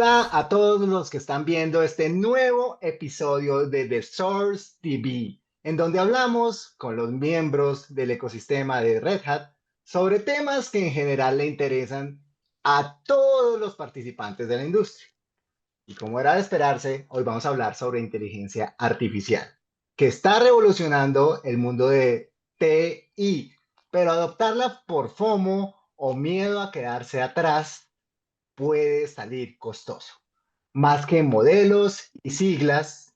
Hola a todos los que están viendo este nuevo episodio de The Source TV, en donde hablamos con los miembros del ecosistema de Red Hat sobre temas que en general le interesan a todos los participantes de la industria. Y como era de esperarse, hoy vamos a hablar sobre inteligencia artificial, que está revolucionando el mundo de TI, pero adoptarla por FOMO o miedo a quedarse atrás puede salir costoso. Más que modelos y siglas,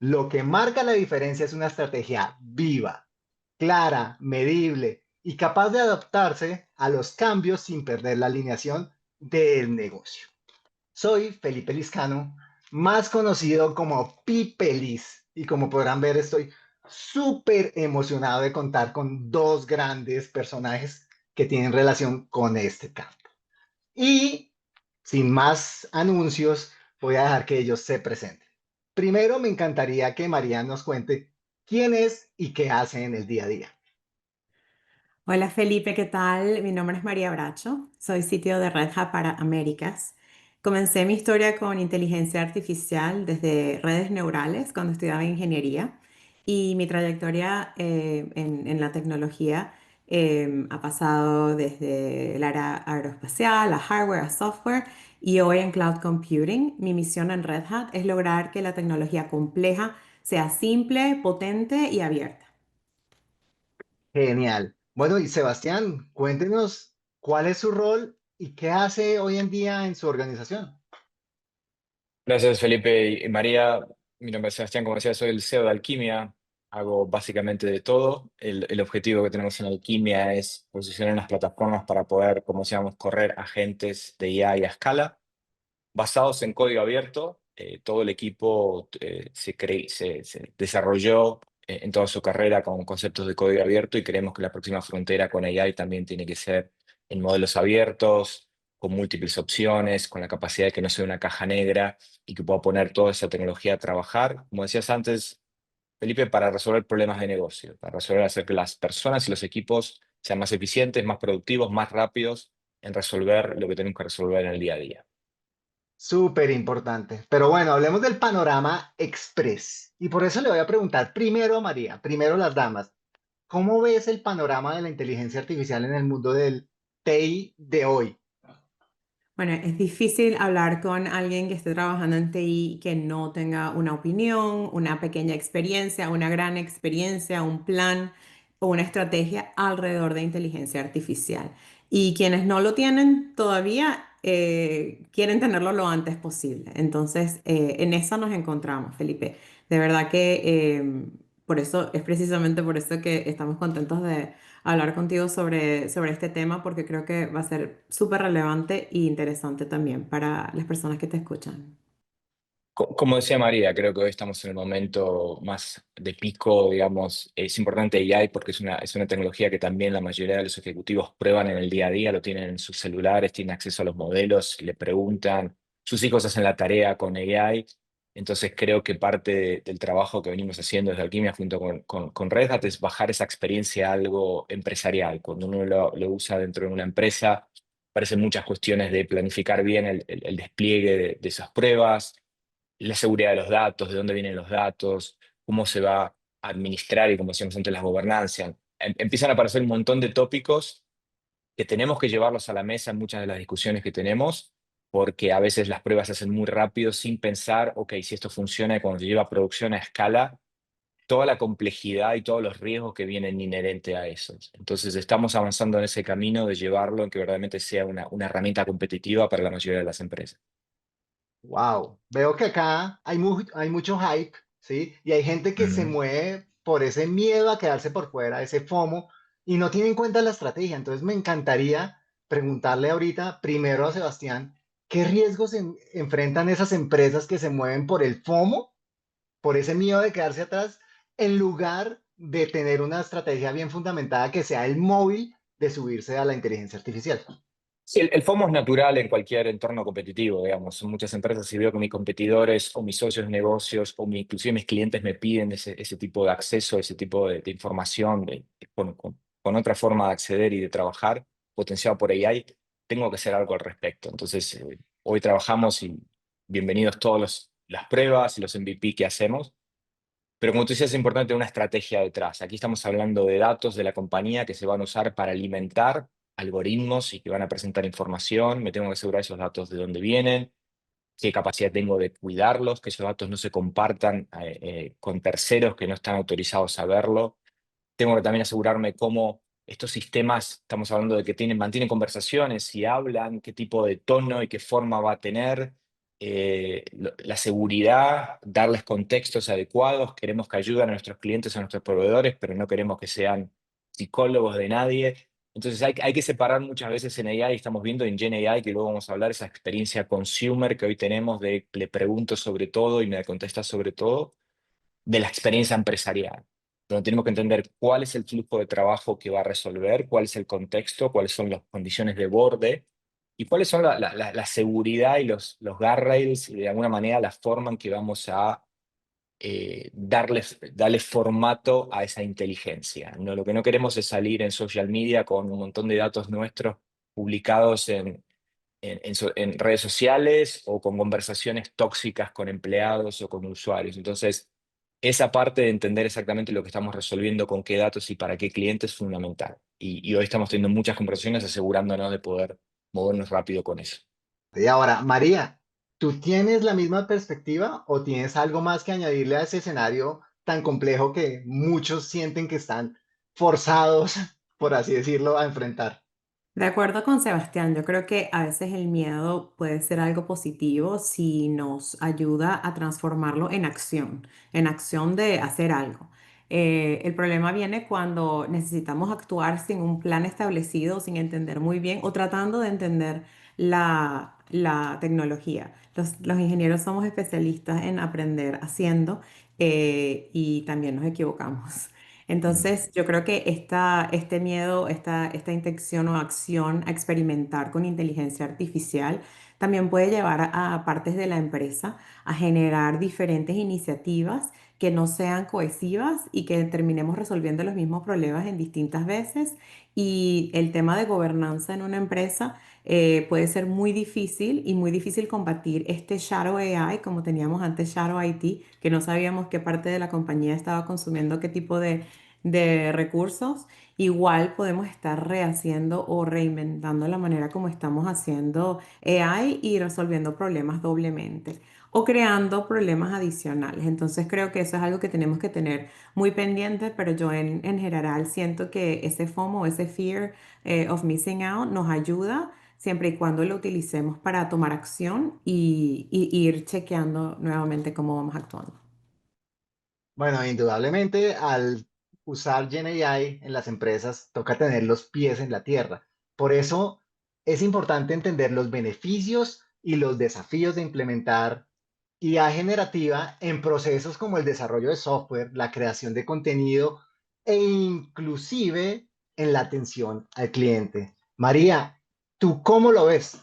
lo que marca la diferencia es una estrategia viva, clara, medible y capaz de adaptarse a los cambios sin perder la alineación del negocio. Soy Felipe Liscano, más conocido como Pipelis, y como podrán ver estoy súper emocionado de contar con dos grandes personajes que tienen relación con este campo. Y sin más anuncios, voy a dejar que ellos se presenten. Primero, me encantaría que María nos cuente quién es y qué hace en el día a día. Hola Felipe, ¿qué tal? Mi nombre es María Bracho, soy sitio de Red Hat para Américas. Comencé mi historia con inteligencia artificial desde redes neurales cuando estudiaba ingeniería y mi trayectoria en la tecnología ha pasado desde el área aeroespacial, a hardware, a software y hoy en cloud computing. Mi misión en Red Hat es lograr que la tecnología compleja sea simple, potente y abierta. Genial. Bueno, y Sebastián, cuéntenos cuál es su rol y qué hace hoy en día en su organización. Gracias, Felipe y María. Mi nombre es Sebastián, como decía, soy el CEO de Alquimia. Hago básicamente de todo. El objetivo que tenemos en Alquimia es posicionar unas plataformas para poder, como decíamos, correr agentes de IA y a escala, basados en código abierto. Todo el equipo se desarrolló en toda su carrera con conceptos de código abierto y creemos que la próxima frontera con AI también tiene que ser en modelos abiertos, con múltiples opciones, con la capacidad de que no sea una caja negra y que pueda poner toda esa tecnología a trabajar, como decías antes, Felipe, para resolver problemas de negocio, para resolver hacer que las personas y los equipos sean más eficientes, más productivos, más rápidos en resolver lo que tenemos que resolver en el día a día. Súper importante. Pero bueno, hablemos del panorama express. Y por eso le voy a preguntar primero a María, primero las damas. ¿Cómo ves el panorama de la inteligencia artificial en el mundo del TI de hoy? Bueno, es difícil hablar con alguien que esté trabajando en TI que no tenga una opinión, una pequeña experiencia, una gran experiencia, un plan o una estrategia alrededor de inteligencia artificial. Y quienes no lo tienen todavía quieren tenerlo lo antes posible. Entonces, en eso nos encontramos, Felipe. De verdad que por eso es precisamente por eso que estamos contentos de hablar contigo sobre este tema porque creo que va a ser súper relevante e interesante también para las personas que te escuchan. Como decía María, creo que hoy estamos en el momento más de pico, digamos, es importante AI porque es una tecnología que también la mayoría de los ejecutivos prueban en el día a día, lo tienen en sus celulares, tienen acceso a los modelos, le preguntan, sus hijos hacen la tarea con AI, entonces creo que parte del trabajo que venimos haciendo desde Alquimia junto con Red Hat es bajar esa experiencia a algo empresarial. Cuando uno lo usa dentro de una empresa, aparecen muchas cuestiones de planificar bien el despliegue de esas pruebas, la seguridad de los datos, de dónde vienen los datos, cómo se va a administrar y, como decíamos antes, las gobernanzas. Empiezan a aparecer un montón de tópicos que tenemos que llevarlos a la mesa en muchas de las discusiones que tenemos, porque a veces las pruebas se hacen muy rápido sin pensar, ok, si esto funciona y cuando se lleva a producción a escala, toda la complejidad y todos los riesgos que vienen inherente a eso. Entonces estamos avanzando en ese camino de llevarlo en que verdaderamente sea una herramienta competitiva para la mayoría de las empresas. Wow, veo que acá hay mucho hype, ¿sí? Y hay gente que se Ujú. mueve por ese miedo a quedarse por fuera, ese FOMO, y no tiene en cuenta la estrategia. Entonces me encantaría preguntarle ahorita, primero a Sebastián, ¿qué riesgos enfrentan esas empresas que se mueven por el FOMO, por ese miedo de quedarse atrás, en lugar de tener una estrategia bien fundamentada que sea el móvil de subirse a la inteligencia artificial? Sí, el FOMO es natural en cualquier entorno competitivo, digamos. En muchas empresas, si veo que mis competidores o mis socios de negocios o inclusive mis clientes me piden ese tipo de acceso, ese tipo de información, con otra forma de acceder y de trabajar, potenciado por AI, tengo que hacer algo al respecto. Entonces, hoy trabajamos y bienvenidos todas las pruebas y los MVP que hacemos. Pero como tú dices, es importante una estrategia detrás. Aquí estamos hablando de datos de la compañía que se van a usar para alimentar algoritmos y que van a presentar información. Me tengo que asegurar esos datos de dónde vienen, qué capacidad tengo de cuidarlos, que esos datos no se compartan con terceros que no están autorizados a verlo. Tengo que también asegurarme cómo estos sistemas, estamos hablando de que mantienen conversaciones, si hablan, qué tipo de tono y qué forma va a tener, la seguridad, darles contextos adecuados. Queremos que ayuden a nuestros clientes, a nuestros proveedores, pero no queremos que sean psicólogos de nadie. Entonces hay que separar muchas veces en AI, estamos viendo en Gen AI, que luego vamos a hablar, esa experiencia consumer que hoy tenemos de le pregunto sobre todo y me contesta sobre todo de la experiencia empresarial, donde tenemos que entender cuál es el flujo de trabajo que va a resolver, cuál es el contexto, cuáles son las condiciones de borde y cuáles son la seguridad y los guardrails y de alguna manera la forma en que vamos a darle formato a esa inteligencia. ¿No? Lo que no queremos es salir en social media con un montón de datos nuestros publicados en redes sociales o con conversaciones tóxicas con empleados o con usuarios. Entonces, esa parte de entender exactamente lo que estamos resolviendo, con qué datos y para qué clientes es fundamental. Y hoy estamos teniendo muchas conversaciones asegurándonos de poder movernos rápido con eso. Y ahora, María, ¿tú tienes la misma perspectiva o tienes algo más que añadirle a ese escenario tan complejo que muchos sienten que están forzados, por así decirlo, a enfrentar? De acuerdo con Sebastián, yo creo que a veces el miedo puede ser algo positivo si nos ayuda a transformarlo en acción de hacer algo. El problema viene cuando necesitamos actuar sin un plan establecido, sin entender muy bien o tratando de entender la tecnología. Los ingenieros somos especialistas en aprender haciendo y también nos equivocamos. Mm. Entonces, yo creo que este miedo, esta intención o acción a experimentar con inteligencia artificial también puede llevar a partes de la empresa a generar diferentes iniciativas que no sean cohesivas y que terminemos resolviendo los mismos problemas en distintas veces. Y el tema de gobernanza en una empresa puede ser muy difícil y muy difícil combatir este Shadow AI, como teníamos antes Shadow IT, que no sabíamos qué parte de la compañía estaba consumiendo qué tipo de recursos. Igual podemos estar rehaciendo o reinventando la manera como estamos haciendo AI y resolviendo problemas doblemente o creando problemas adicionales. Entonces creo que eso es algo que tenemos que tener muy pendiente, pero yo en general siento que ese FOMO, ese fear of missing out nos ayuda siempre y cuando lo utilicemos para tomar acción y ir chequeando nuevamente cómo vamos actuando. Bueno, indudablemente al usar Gen AI en las empresas toca tener los pies en la tierra. Por eso es importante entender los beneficios y los desafíos de implementar IA generativa en procesos como el desarrollo de software, la creación de contenido e inclusive en la atención al cliente. María, ¿tú cómo lo ves?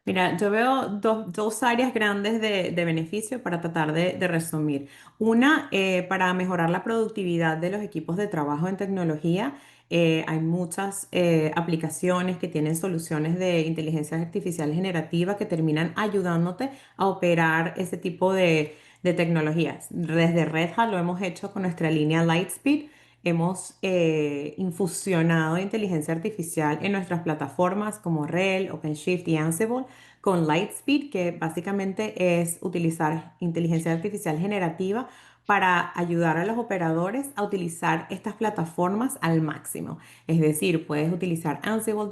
Mira, yo veo dos áreas grandes de beneficio para tratar de resumir. Una, para mejorar la productividad de los equipos de trabajo en tecnología. Hay muchas aplicaciones que tienen soluciones de inteligencia artificial generativa que terminan ayudándote a operar ese tipo de tecnologías. Desde Red Hat lo hemos hecho con nuestra línea Lightspeed. Hemos infusionado inteligencia artificial en nuestras plataformas como RHEL, OpenShift y Ansible con Lightspeed, que básicamente es utilizar inteligencia artificial generativa para ayudar a los operadores a utilizar estas plataformas al máximo. Es decir, puedes utilizar Ansible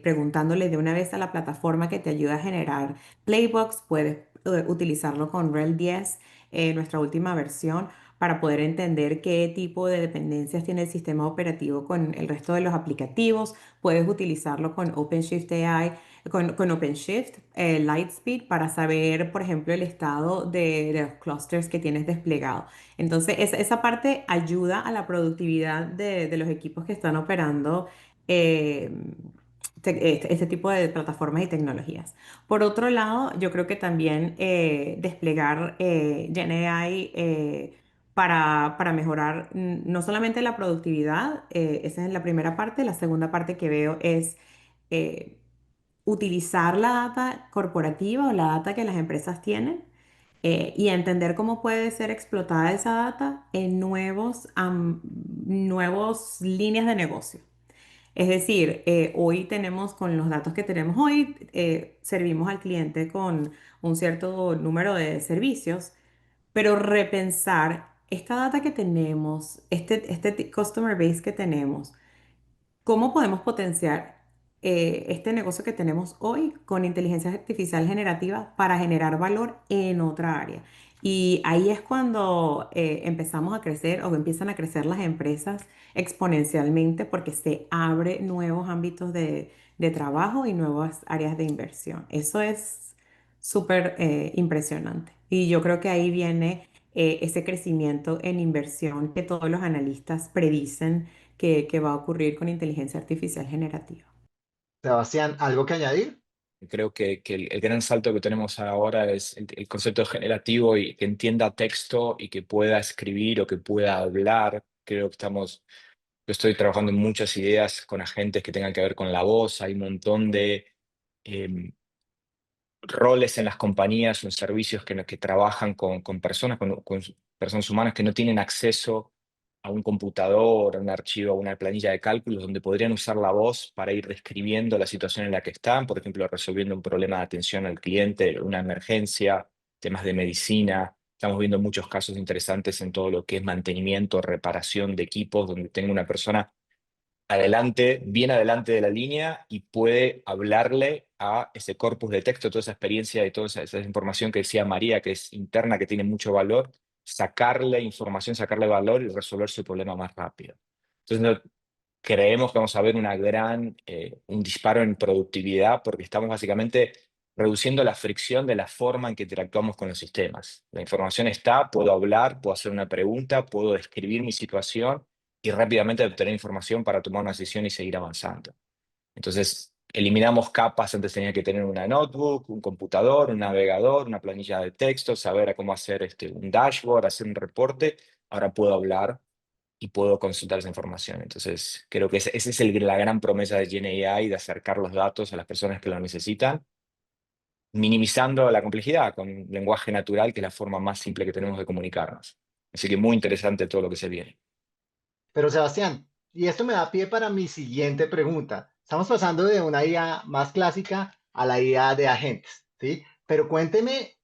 preguntándole de una vez a la plataforma que te ayuda a generar playbooks, puedes utilizarlo con RHEL 10, nuestra última versión, para poder entender qué tipo de dependencias tiene el sistema operativo con el resto de los aplicativos. Puedes utilizarlo con OpenShift AI, con OpenShift, Lightspeed, para saber, por ejemplo, el estado de los clusters que tienes desplegado. Entonces, esa parte ayuda a la productividad de los equipos que están operando eh, este tipo de plataformas y tecnologías. Por otro lado, yo creo que también desplegar GenAI para mejorar no solamente la productividad, esa es la primera parte. La segunda parte que veo es eh, utilizar la data corporativa o la data que las empresas tienen y entender cómo puede ser explotada esa data en nuevos líneas de negocio. Es decir, hoy tenemos, con los datos que tenemos hoy, servimos al cliente con un cierto número de servicios, pero repensar esta data que tenemos, este customer base que tenemos, ¿cómo podemos potenciar este negocio que tenemos hoy con inteligencia artificial generativa para generar valor en otra área? Y ahí es cuando empezamos a crecer o empiezan a crecer las empresas exponencialmente porque se abre nuevos ámbitos de trabajo y nuevas áreas de inversión. Eso es súper impresionante. Y yo creo que ahí viene ese crecimiento en inversión que todos los analistas predicen que va a ocurrir con inteligencia artificial generativa. Sebastián, ¿algo que añadir? Creo que el gran salto que tenemos ahora es el concepto generativo y que entienda texto y que pueda escribir o que pueda hablar. Creo que yo estoy trabajando en muchas ideas con agentes que tengan que ver con la voz. Hay un montón de em, roles en las compañías o en servicios que trabajan con personas, con personas humanas que no tienen acceso a un computador, a un archivo, a una planilla de cálculos, donde podrían usar la voz para ir describiendo la situación en la que están, por ejemplo, resolviendo un problema de atención al cliente, una emergencia, temas de medicina. Estamos viendo muchos casos interesantes en todo lo que es mantenimiento, reparación de equipos, donde tengo una persona adelante, bien adelante de la línea y puede hablarle a ese corpus de texto, toda esa experiencia y toda esa información que decía María, que es interna, que tiene mucho valor, sacarle información, sacarle valor y resolver su problema más rápido. Entonces, creemos que vamos a ver un disparo en productividad porque estamos básicamente reduciendo la fricción de la forma en que interactuamos con los sistemas. La información está, puedo hablar, puedo hacer una pregunta, puedo describir mi situación y rápidamente obtener información para tomar una decisión y seguir avanzando. Entonces, eliminamos capas. Antes tenía que tener una notebook, un computador, un navegador, una planilla de texto, saber a cómo hacer un dashboard, hacer un reporte. Ahora puedo hablar y puedo consultar esa información. Entonces, creo que esa es la gran promesa de GenAI, de acercar los datos a las personas que lo necesitan, minimizando la complejidad con lenguaje natural, que es la forma más simple que tenemos de comunicarnos. Así que muy interesante todo lo que se viene. Pero Sebastián, y esto me da pie para mi siguiente pregunta. Estamos pasando de una IA más clásica a la IA de agentes, ¿sí? Pero cuénteme,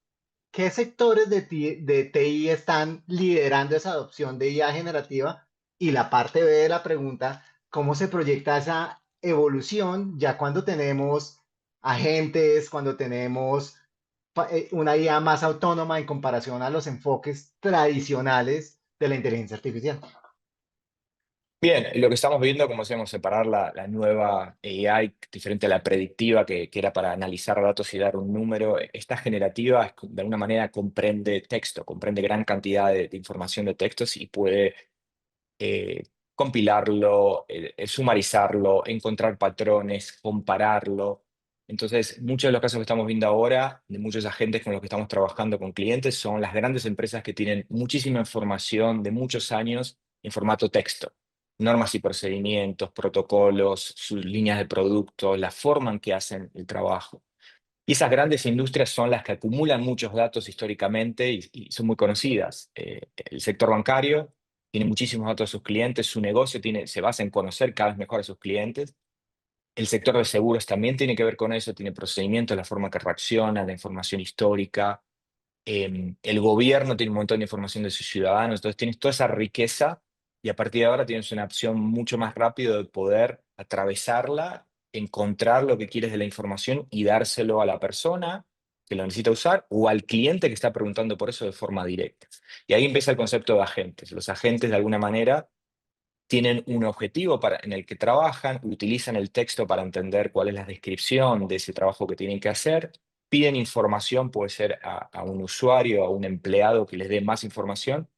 ¿qué sectores de TI están liderando esa adopción de IA generativa? Y la parte B de la pregunta, ¿cómo se proyecta esa evolución ya cuando tenemos agentes, cuando tenemos una IA más autónoma en comparación a los enfoques tradicionales de la inteligencia artificial? Bien, lo que estamos viendo, como decíamos, separar la nueva AI, diferente a la predictiva, que era para analizar datos y dar un número. Esta generativa, de alguna manera, comprende texto, comprende gran cantidad de información de textos y puede eh, compilarlo, sumarizarlo, encontrar patrones, compararlo. Entonces, muchos de los casos que estamos viendo ahora, de muchos agentes con los que estamos trabajando con clientes, son las grandes empresas que tienen muchísima información de muchos años en formato texto. Normas y procedimientos, protocolos, sus líneas de producto, la forma en que hacen el trabajo. Y esas grandes industrias son las que acumulan muchos datos históricamente y son muy conocidas. El sector bancario tiene muchísimos datos de sus clientes, su negocio se basa en conocer cada vez mejor a sus clientes. El sector de seguros también tiene que ver con eso, tiene procedimientos, la forma que reacciona, la información histórica. El gobierno tiene un montón de información de sus ciudadanos, entonces tienes toda esa riqueza y a partir de ahora tienes una opción mucho más rápida de poder atravesarla, encontrar lo que quieres de la información y dárselo a la persona que lo necesita usar o al cliente que está preguntando por eso de forma directa. Y ahí empieza el concepto de agentes. Los agentes, de alguna manera, tienen un objetivo en el que trabajan, utilizan el texto para entender cuál es la descripción de ese trabajo que tienen que hacer, piden información, puede ser a un usuario, a un empleado que les dé más información,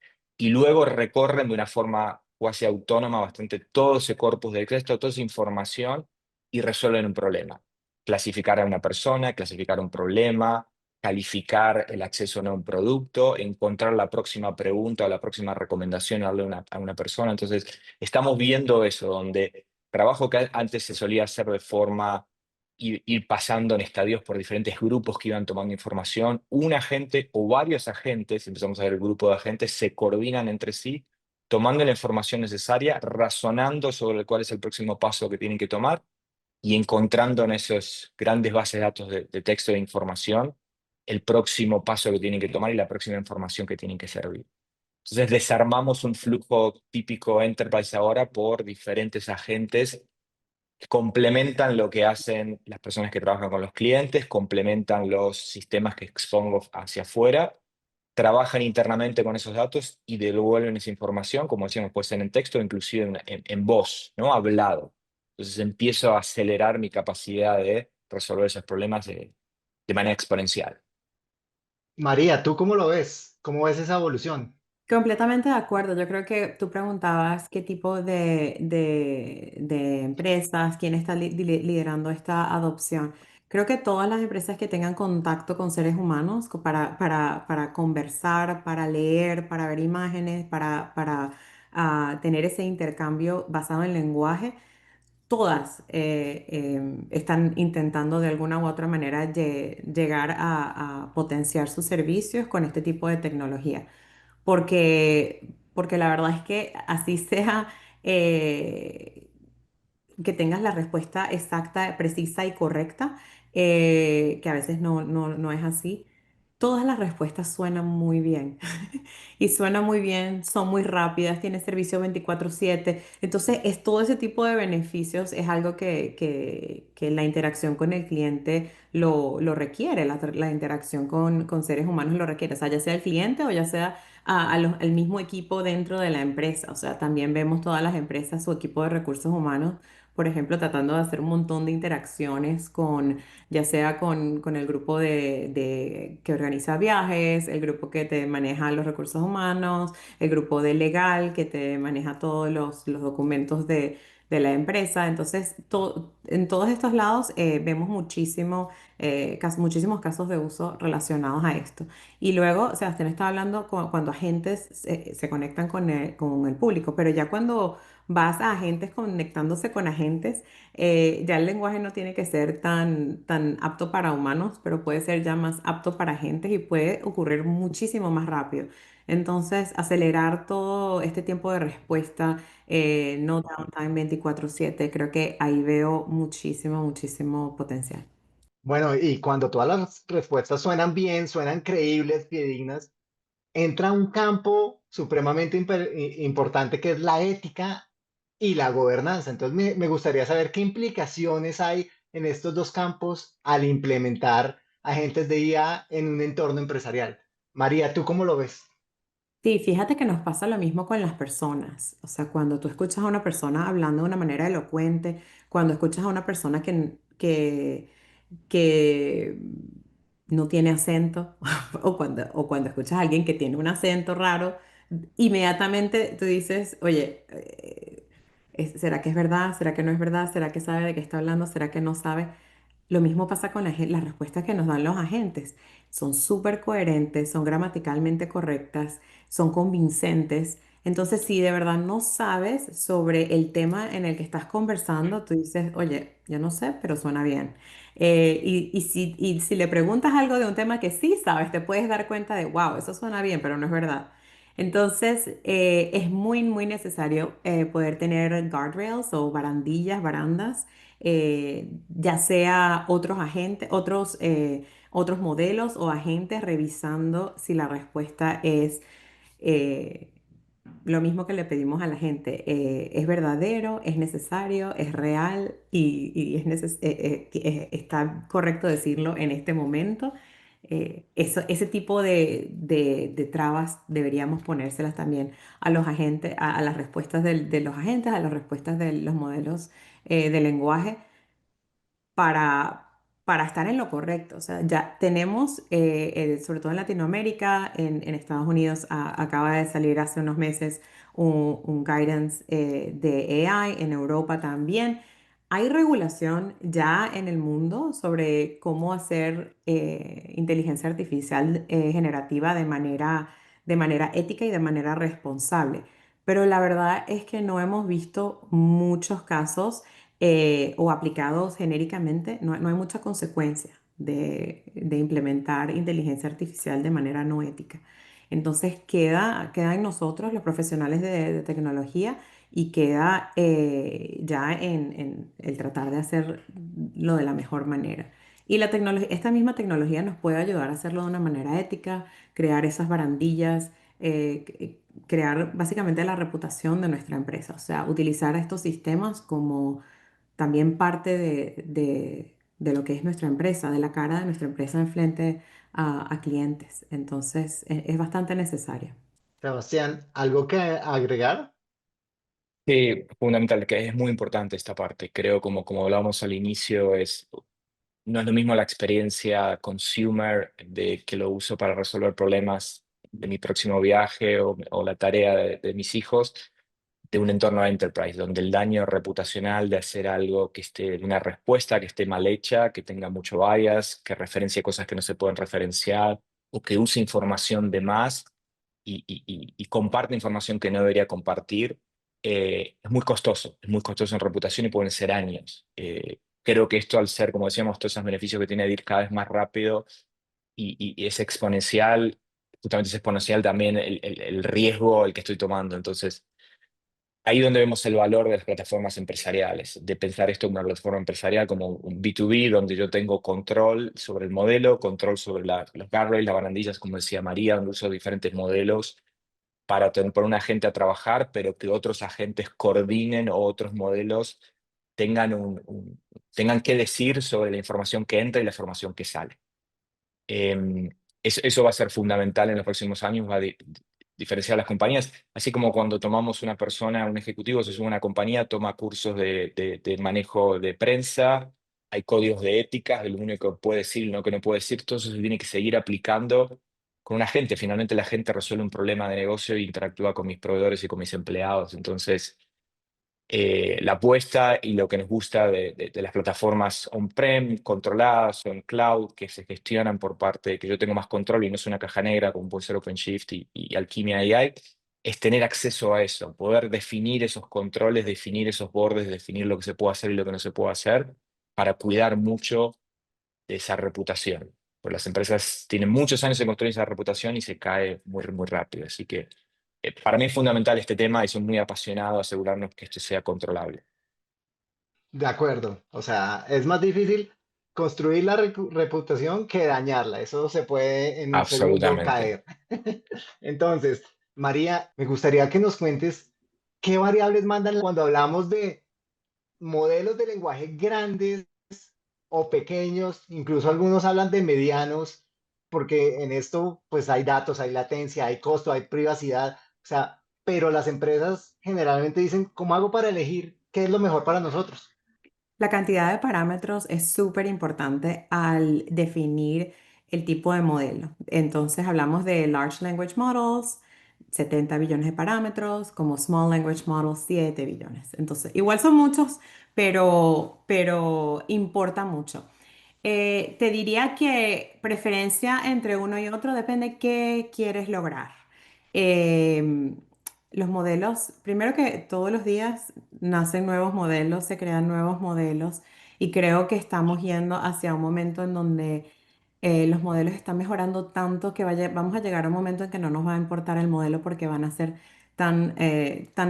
y luego recorren de una forma cuasi autónoma bastante todo ese corpus de texto, toda esa información, y resuelven un problema. Clasificar a una persona, clasificar un problema, calificar el acceso o no a un producto, encontrar la próxima pregunta o la próxima recomendación a una persona. Entonces, estamos viendo eso, donde trabajo que antes se solía hacer de forma ir pasando en estadios por diferentes grupos que iban tomando información. Un agente o varios agentes, empezamos a ver el grupo de agentes, se coordinan entre sí, tomando la información necesaria, razonando sobre cuál es el próximo paso que tienen que tomar y encontrando en esos grandes bases de datos de texto de información el próximo paso que tienen que tomar y la próxima información que tienen que servir. Entonces desarmamos un flujo típico enterprise ahora por diferentes agentes que complementan lo que hacen las personas que trabajan con los clientes, complementan los sistemas que expongo hacia afuera, trabajan internamente con esos datos y devuelven esa información, como decíamos, puede ser en texto, inclusive en voz, ¿no? Hablado. Entonces empiezo a acelerar mi capacidad de resolver esos problemas de manera exponencial. María, ¿tú cómo lo ves? ¿Cómo ves esa evolución? Completamente de acuerdo. Yo creo que tú preguntabas qué tipo de empresas, quién está liderando esta adopción. Creo que todas las empresas que tengan contacto con seres humanos para conversar, para leer, para ver imágenes, para tener ese intercambio basado en lenguaje, todas están intentando de alguna u otra manera llegar a potenciar sus servicios con este tipo de tecnología porque la verdad es que así sea, eh, que tengas la respuesta exacta, precisa y correcta, que a veces no es así. Todas las respuestas suenan muy bien y suenan muy bien, son muy rápidas, tiene servicio 24/7. Entonces, es todo ese tipo de beneficios es algo que la interacción con el cliente lo requiere, la interacción con seres humanos lo requiere, o sea, ya sea el cliente o ya sea el mismo equipo dentro de la empresa. O sea, también vemos todas las empresas, su equipo de recursos humanos, por ejemplo, tratando de hacer un montón de interacciones ya sea con el grupo que organiza viajes, el grupo que te maneja los recursos humanos, el grupo de legal que te maneja todos los documentos de la empresa. Entonces, en todos estos lados vemos muchísimos casos de uso relacionados a esto. Y luego, Sebastián estaba hablando cuando agentes se conectan con el público, pero ya cuando vas a agentes conectándose con agentes, ya el lenguaje no tiene que ser tan apto para humanos, pero puede ser ya más apto para agentes y puede ocurrir muchísimo más rápido. Entonces, acelerar todo este tiempo de respuesta, no downtime 24/7, creo que ahí veo muchísimo potencial. Bueno, y cuando todas las respuestas suenan bien, suenan creíbles, fidedignas, entra un campo supremamente importante que es la ética y la gobernanza. Entonces, me gustaría saber qué implicaciones hay en estos dos campos al implementar agentes de IA en un entorno empresarial. María, ¿tú cómo lo ves? Sí, fíjate que nos pasa lo mismo con las personas. O sea, cuando tú escuchas a una persona hablando de una manera elocuente, cuando escuchas a una persona que no tiene acento, o cuando escuchas a alguien que tiene un acento raro, inmediatamente tú dices, oye, ¿será que es verdad? ¿Será que no es verdad? ¿Será que sabe de qué está hablando? ¿Será que no sabe? Lo mismo pasa con las respuestas que nos dan los agentes. Son súper coherentes, son gramaticalmente correctas, son convincentes. Entonces, si de verdad no sabes sobre el tema en el que estás conversando, tú dices, oye, yo no sé, pero suena bien. Y si le preguntas algo de un tema que sí sabes, te puedes dar cuenta de, wow, eso suena bien, pero no es verdad. Entonces, es muy necesario poder tener guardrails o barandas, ya sea otros agentes, otros modelos o agentes revisando si la respuesta es eh, lo mismo que le pedimos a la gente. Es verdadero, es necesario, es real y está correcto decirlo en este momento. Ese tipo de trabas deberíamos ponérselas también a los agentes, a las respuestas de los agentes, a las respuestas de los modelos de lenguaje para, para estar en lo correcto. O sea, ya tenemos, sobre todo en Latinoamérica, en Estados Unidos, acaba de salir hace unos meses un guidance de AI, en Europa también. Hay regulación ya en el mundo sobre cómo hacer inteligencia artificial generativa de manera ética y de manera responsable. Pero la verdad es que no hemos visto muchos casos o aplicados genéricamente, no hay mucha consecuencia de implementar inteligencia artificial de manera no ética. Entonces queda en nosotros, los profesionales de tecnología, y queda ya en el tratar de hacerlo de la mejor manera. Y esta misma tecnología nos puede ayudar a hacerlo de una manera ética, crear esas barandillas, crear básicamente la reputación de nuestra empresa. O sea, utilizar estos sistemas como también parte de lo que es nuestra empresa, de la cara de nuestra empresa en frente a clientes. Entonces, es bastante necesario. Sebastián, ¿algo que agregar? Sí, fundamental, que es muy importante esta parte. Creo, como hablábamos al inicio, no es lo mismo la experiencia consumer de que lo uso para resolver problemas de mi próximo viaje o la tarea de mis hijos, de un entorno enterprise, donde el daño reputacional de hacer algo que esté, una respuesta que esté mal hecha, que tenga mucho bias, que referencie cosas que no se pueden referenciar o que use información de más y comparte información que no debería compartir, es muy costoso en reputación y pueden ser años. Creo que esto, al ser, como decíamos, todos esos beneficios que tiene de ir cada vez más rápido y es exponencial, justamente es exponencial también el riesgo el que estoy tomando. Entonces, ahí donde vemos el valor de las plataformas empresariales, de pensar esto como una plataforma empresarial, como un B2B, donde yo tengo control sobre el modelo, control sobre los guardrails, las barandillas, como decía María, donde uso diferentes modelos para poner un agente a trabajar, pero que otros agentes coordinen o otros modelos tengan, tengan que decir sobre la información que entra y la información que sale. Eh, eso va a ser fundamental en los próximos años, va a diferenciar las compañías, así como cuando tomamos una persona, un ejecutivo, se sube a una compañía, toma cursos de manejo de prensa, hay códigos de ética, de lo único que puede decir y lo que no puede decir, todo eso se tiene que seguir aplicando con una gente. Finalmente la gente resuelve un problema de negocio e interactúa con mis proveedores y con mis empleados. Entonces, la apuesta y lo que nos gusta de las plataformas on-prem, controladas o en cloud, que se gestionan por parte, que yo tengo más control y no es una caja negra como puede ser OpenShift y Alchemia AI, es tener acceso a eso, poder definir esos controles, definir esos bordes, definir lo que se puede hacer y lo que no se puede hacer, para cuidar mucho de esa reputación. Pues las empresas tienen muchos años en construir esa reputación y se cae muy, muy rápido. Así que para mí es fundamental este tema y soy muy apasionado a asegurarnos que esto sea controlable. De acuerdo. O sea, es más difícil construir la reputación que dañarla. Eso se puede en un segundo Absolutamente. caer. Entonces, María, me gustaría que nos cuentes qué variables mandan cuando hablamos de modelos de lenguaje grandes o pequeños, incluso algunos hablan de medianos, porque en esto pues hay datos, hay latencia, hay costo, hay privacidad, o sea, pero las empresas generalmente dicen, ¿cómo hago para elegir qué es lo mejor para nosotros? La cantidad de parámetros es súper importante al definir el tipo de modelo. Entonces hablamos de Large Language Models, 70 billones de parámetros, como Small Language Models, 7 billones. Entonces, igual son muchos, pero importa mucho. Te diría que preferencia entre uno y otro depende qué quieres lograr. Em, los modelos, primero que todos los días nacen nuevos modelos, se crean nuevos modelos y creo que estamos yendo hacia un momento en donde los modelos están mejorando tanto que vamos a llegar a un momento en que no nos va a importar el modelo porque van a ser tan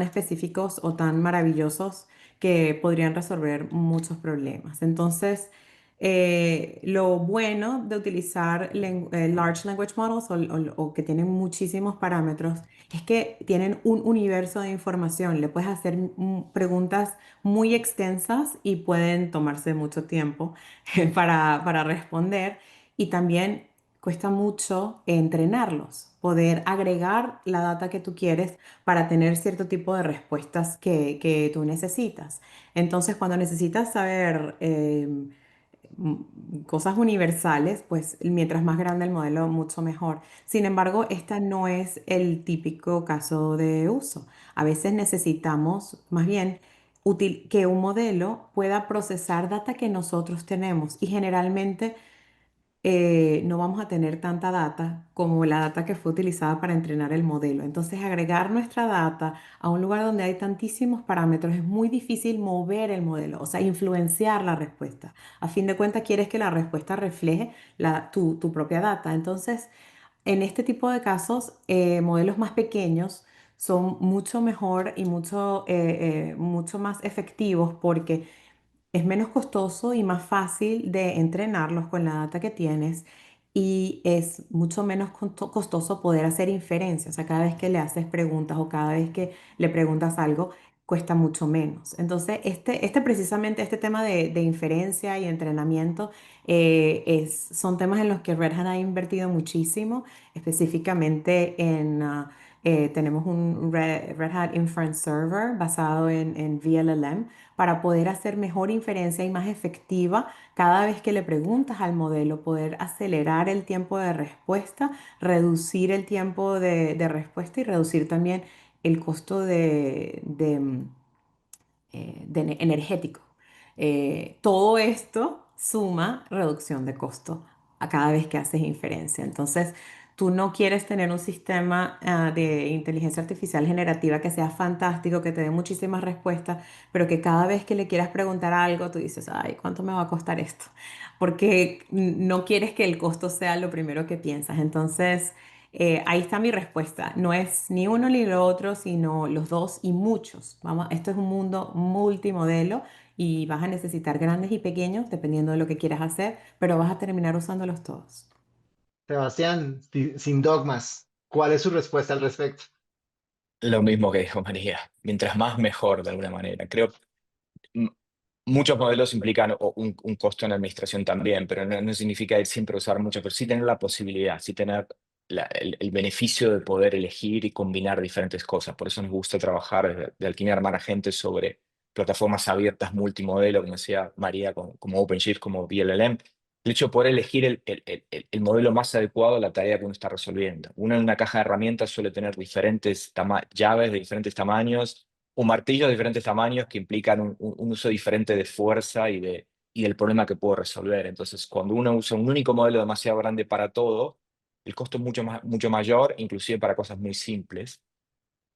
específicos o tan maravillosos que podrían resolver muchos problemas. Entonces, lo bueno de utilizar Large Language Models o que tienen muchísimos parámetros es que tienen un universo de información. Le puedes hacer preguntas muy extensas y pueden tomarse mucho tiempo para responder. Y también cuesta mucho entrenarlos, poder agregar la data que tú quieres para tener cierto tipo de respuestas que tú necesitas. Entonces, cuando necesitas saber cosas universales, pues mientras más grande el modelo, mucho mejor. Sin embargo, esta no es el típico caso de uso. A veces necesitamos más bien que un modelo pueda procesar data que nosotros tenemos y generalmente no vamos a tener tanta data como la data que fue utilizada para entrenar el modelo. Entonces, agregar nuestra data a un lugar donde hay tantísimos parámetros es muy difícil mover el modelo, o sea, influenciar la respuesta. A fin de cuentas, quieres que la respuesta refleje tu propia data. Entonces, en este tipo de casos, modelos más pequeños son mucho mejor y mucho más efectivos porque es menos costoso y más fácil de entrenarlos con la data que tienes y es mucho menos costoso poder hacer inferencias. O sea, cada vez que le haces preguntas o cada vez que le preguntas algo, cuesta mucho menos. Entonces, precisamente este tema de inferencia y entrenamiento son temas en los que Red Hat ha invertido muchísimo, específicamente tenemos un Red Hat Inference Server basado en VLLM para poder hacer mejor inferencia y más efectiva cada vez que le preguntas al modelo, poder acelerar el tiempo de respuesta, reducir el tiempo de respuesta y reducir también el costo energético. Todo esto suma reducción de costo a cada vez que haces inferencia. Entonces, tú no quieres tener un sistema de inteligencia artificial generativa que sea fantástico, que te dé muchísimas respuestas, pero que cada vez que le quieras preguntar algo, tú dices, ay, ¿cuánto me va a costar esto? Porque no quieres que el costo sea lo primero que piensas. Entonces, ahí está mi respuesta. No es ni uno ni lo otro, sino los dos y muchos. Vamos, esto es un mundo multimodelo y vas a necesitar grandes y pequeños, dependiendo de lo que quieras hacer, pero vas a terminar usándolos todos. Sebastián, sin dogmas, ¿cuál es su respuesta al respecto? Lo mismo que dijo María, mientras más mejor de alguna manera. Creo m- muchos modelos implican un costo en administración también, pero no significa ir siempre usar mucho, pero sí tener la posibilidad, sí tener el beneficio de poder elegir y combinar diferentes cosas. Por eso nos gusta trabajar de Alquimia Armar Agentes sobre plataformas abiertas multimodelo, como decía María, como OpenShift, como VLLM. El hecho de poder elegir el modelo más adecuado a la tarea que uno está resolviendo. Uno en una caja de herramientas suele tener diferentes llaves de diferentes tamaños o martillos de diferentes tamaños que implican un uso diferente de fuerza y del problema que puedo resolver. Entonces, cuando uno usa un único modelo demasiado grande para todo, el costo es mucho mayor, inclusive para cosas muy simples.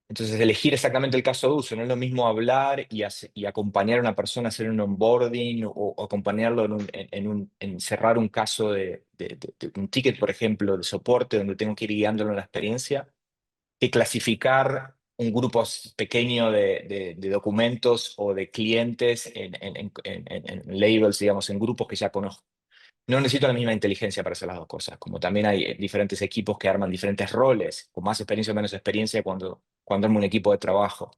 Entonces, elegir exactamente el caso de uso, no es lo mismo hablar y acompañar a una persona a hacer un onboarding o acompañarlo en cerrar un caso de un ticket, por ejemplo, de soporte, donde tengo que ir guiándolo en la experiencia, que clasificar un grupo pequeño de documentos o de clientes en labels, digamos, en grupos que ya conozco. No necesito la misma inteligencia para hacer las dos cosas, como también hay diferentes equipos que arman diferentes roles, con más experiencia o menos experiencia cuando armo un equipo de trabajo.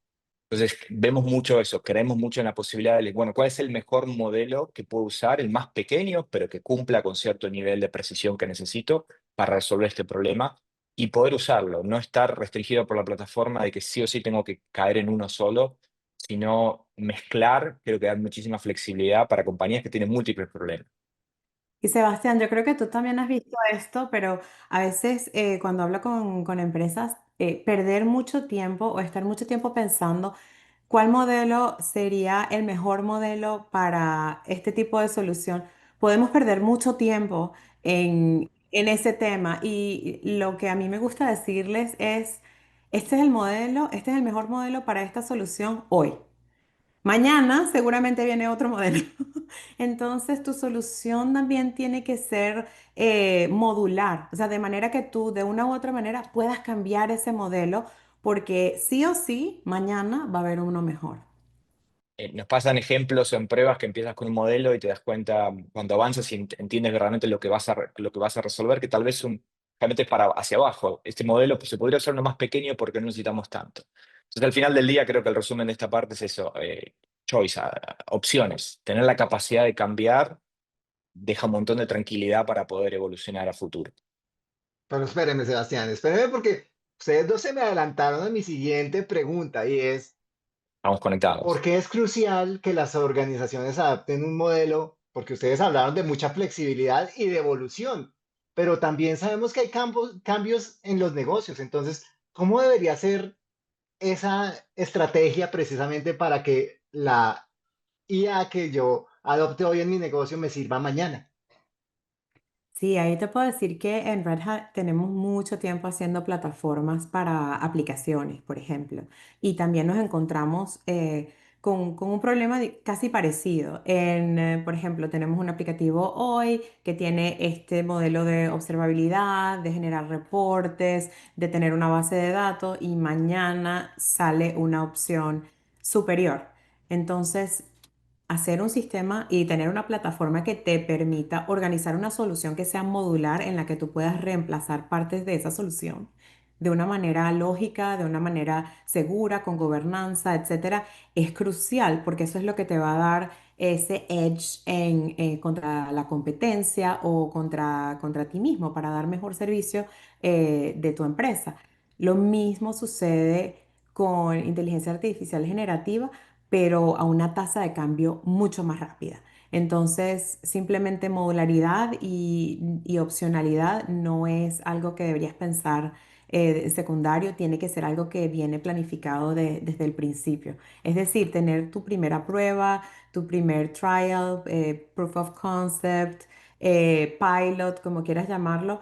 Entonces, vemos mucho eso, creemos mucho en la posibilidad de, bueno, ¿cuál es el mejor modelo que puedo usar, el más pequeño, pero que cumpla con cierto nivel de precisión que necesito para resolver este problema y poder usarlo, no estar restringido por la plataforma de que sí o sí tengo que caer en uno solo, sino mezclar, creo que da muchísima flexibilidad para compañías que tienen múltiples problemas. Y Sebastián, yo creo que tú también has visto esto, pero a veces cuando hablo con empresas, perder mucho tiempo o estar mucho tiempo pensando cuál modelo sería el mejor modelo para este tipo de solución, podemos perder mucho tiempo en ese tema. Y lo que a mí me gusta decirles es, este es el modelo, este es el mejor modelo para esta solución hoy. Mañana seguramente viene otro modelo. Entonces, tu solución también tiene que ser modular, o sea, de manera que tú de una u otra manera puedas cambiar ese modelo, porque sí o sí, mañana va a haber uno mejor. Nos pasan ejemplos en pruebas que empiezas con un modelo y te das cuenta cuando avanzas y entiendes realmente lo que vas a resolver, que tal vez realmente es para hacia abajo. Este modelo pues, se podría hacer uno más pequeño porque no necesitamos tanto. Entonces, al final del día, creo que el resumen de esta parte es eso, choice, opciones. Tener la capacidad de cambiar deja un montón de tranquilidad para poder evolucionar a futuro. Pero espéreme, Sebastián, espéreme porque ustedes dos se me adelantaron a mi siguiente pregunta y es, Estamos ¿por conectados. qué es crucial que las organizaciones adapten un modelo? Porque ustedes hablaron de mucha flexibilidad y de evolución, pero también sabemos que hay cambios en los negocios. Entonces, ¿cómo debería ser esa estrategia precisamente para que la IA que yo adopte hoy en mi negocio me sirva mañana? Sí, ahí te puedo decir que en Red Hat tenemos mucho tiempo haciendo plataformas para aplicaciones, por ejemplo, y también nos encontramos con un problema casi parecido. Por ejemplo, tenemos un aplicativo hoy que tiene este modelo de observabilidad, de generar reportes, de tener una base de datos y mañana sale una opción superior. Entonces, hacer un sistema y tener una plataforma que te permita organizar una solución que sea modular en la que tú puedas reemplazar partes de esa solución de una manera lógica, de una manera segura, con gobernanza, etcétera, es crucial porque eso es lo que te va a dar ese edge contra la competencia o contra ti mismo para dar mejor servicio de tu empresa. Lo mismo sucede con inteligencia artificial generativa, pero a una tasa de cambio mucho más rápida. Entonces, simplemente modularidad y opcionalidad no es algo que deberías pensar secundario, tiene que ser algo que viene planificado desde el principio. Es decir, tener tu primera prueba, tu primer trial, proof of concept, pilot, como quieras llamarlo.